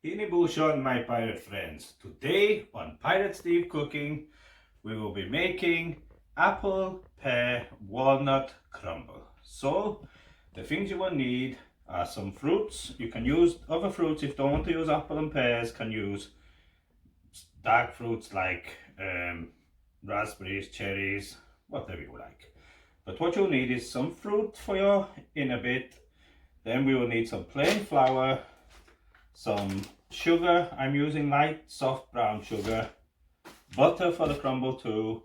Bushon, my pirate friends. Today on Pirate Steve Cooking, we will be making apple, pear, walnut crumble. So, the things you will need are some fruits. You can use other fruits if you don't want to use apple and pears. Can use dark fruits like raspberries, cherries, whatever you like. But what you'll need is some fruit for your inner bit. Then we will need some plain flour, some sugar. I'm using light soft brown sugar, butter for the crumble too,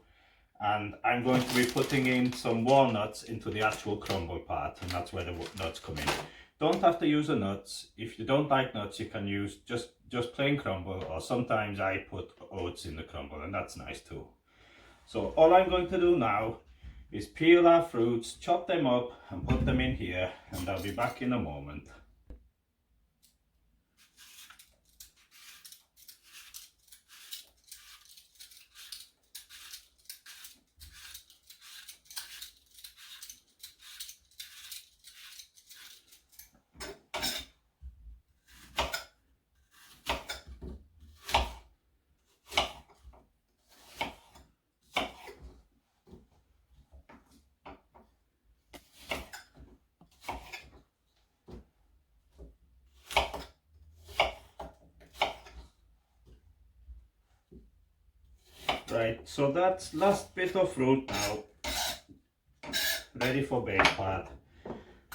and I'm going to be putting in some walnuts into the actual crumble part, and that's where the nuts come in. Don't have to use the nuts. If you don't like nuts, you can use just plain crumble, or sometimes I put oats in the crumble, and that's nice too. So all I'm going to do now is peel our fruits, chop them up and put them in here, and I'll be back in a moment. Right, so that's last bit of fruit now, ready for bake part.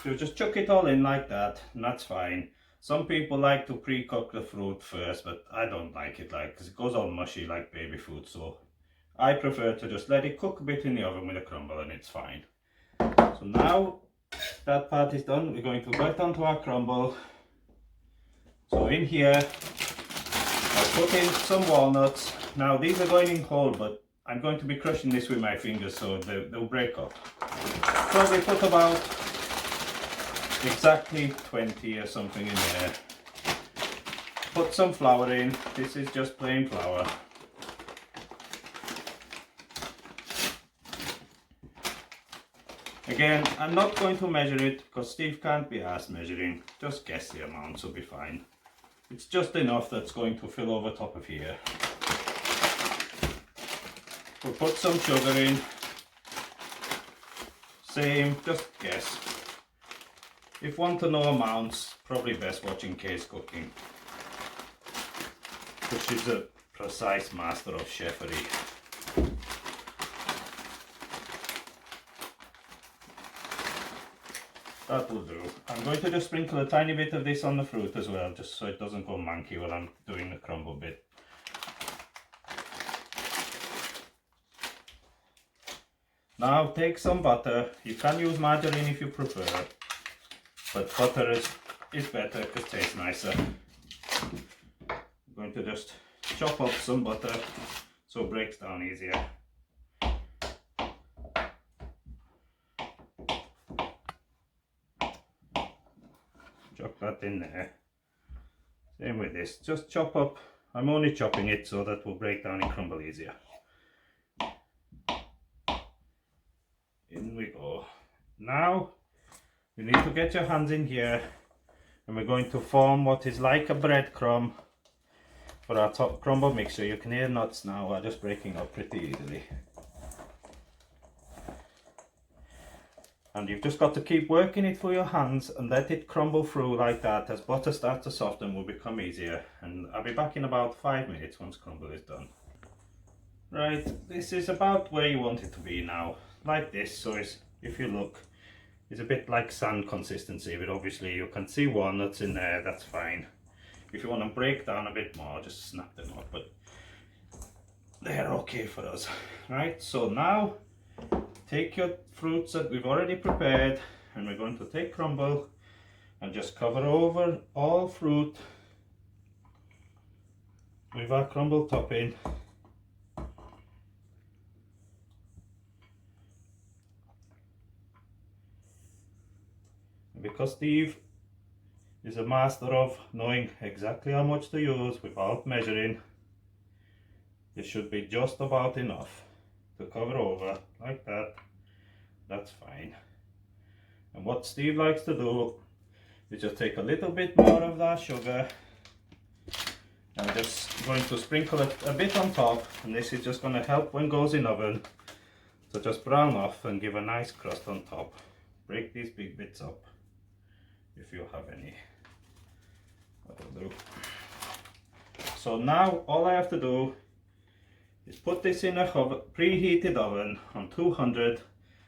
So just chuck it all in like that, and that's fine. Some people like to pre-cook the fruit first, but I don't like it because it goes all mushy like baby food, so I prefer to just let it cook a bit in the oven with a crumble and it's fine. So now that part is done, we're going to get onto our crumble. So in here, I'll put in some walnuts. Now these are going in cold, but I'm going to be crushing this with my fingers so they'll break up. Probably put about exactly 20 or something in there. Put some flour in. This is just plain flour. Again, I'm not going to measure it because Steve can't be asked measuring. Just guess the amounts will be fine. It's just enough that's going to fill over top of here. We'll put some sugar in. Same, just guess. If you want to know amounts, probably best watching Case Cooking, because she's a precise master of chefery. That will do. I'm going to just sprinkle a tiny bit of this on the fruit as well, just so it doesn't go manky while I'm doing the crumble bit. Now take some butter. You can use margarine if you prefer, but butter is better because it tastes nicer. I'm going to just chop up some butter so it breaks down easier. Chop that in there. Same with this, just chop up. I'm only chopping it so that will break down and crumble easier. In we go. Now you need to get your hands in here, and we're going to form what is like a breadcrumb for our top crumble mixture. You can hear nuts now are just breaking up pretty easily. And you've just got to keep working it through your hands and let it crumble through like that. As butter starts to soften, will become easier. And I'll be back in about 5 minutes once crumble is done. Right, this is about where you want it to be now. Like this, so if you look, it's a bit like sand consistency, but obviously you can see walnuts in there, that's fine. If you want to break down a bit more, just snap them up, but they're okay for us. Right, so now take your fruits that we've already prepared, and we're going to take crumble and just cover over all fruit with our crumble topping. Because Steve is a master of knowing exactly how much to use without measuring, it should be just about enough to cover over like that. That's fine. And what Steve likes to do is just take a little bit more of that sugar I'm just going to sprinkle it a bit on top, and this is just going to help when it goes in oven. So just brown off and give a nice crust on top. Break these big bits up if you have any. That'll do. So now all I have to do is put this in a preheated oven on 200,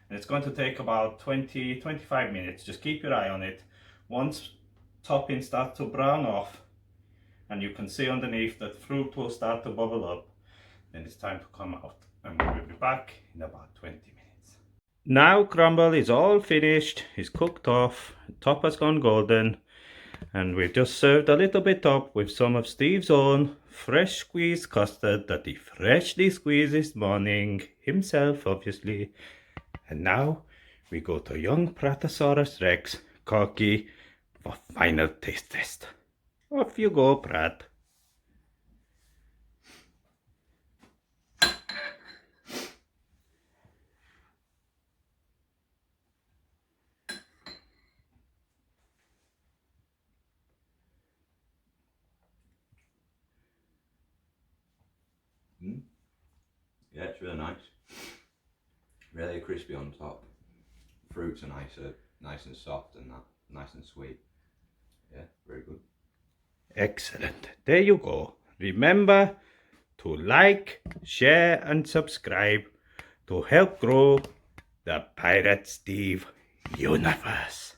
and it's going to take about 20-25 minutes. Just keep your eye on it. Once topping starts to brown off and you can see underneath that fruit will start to bubble up, then it's time to come out, and we will be back in about 20 minutes. Now crumble is all finished, it's cooked off, top has gone golden, and we've just served a little bit up with some of Steve's own fresh squeezed custard that he freshly squeezed this morning, himself obviously. And now we go to young Pratosaurus Rex, Corky, for final taste test. Off you go, Prat. Yeah, it's really nice. Really crispy on top. Fruits are nice and soft and that, nice and sweet. Yeah, very good. Excellent. There you go. Remember to like, share and subscribe to help grow the Pirate Steve universe.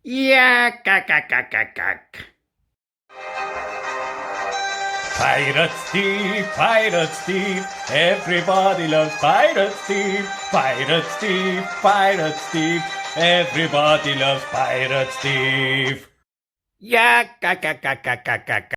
Yeah, kak. Pirate Steve, everybody loves Pirate Steve, Pirate Steve, Pirate Steve, everybody loves Pirate Steve. Yeah, kak.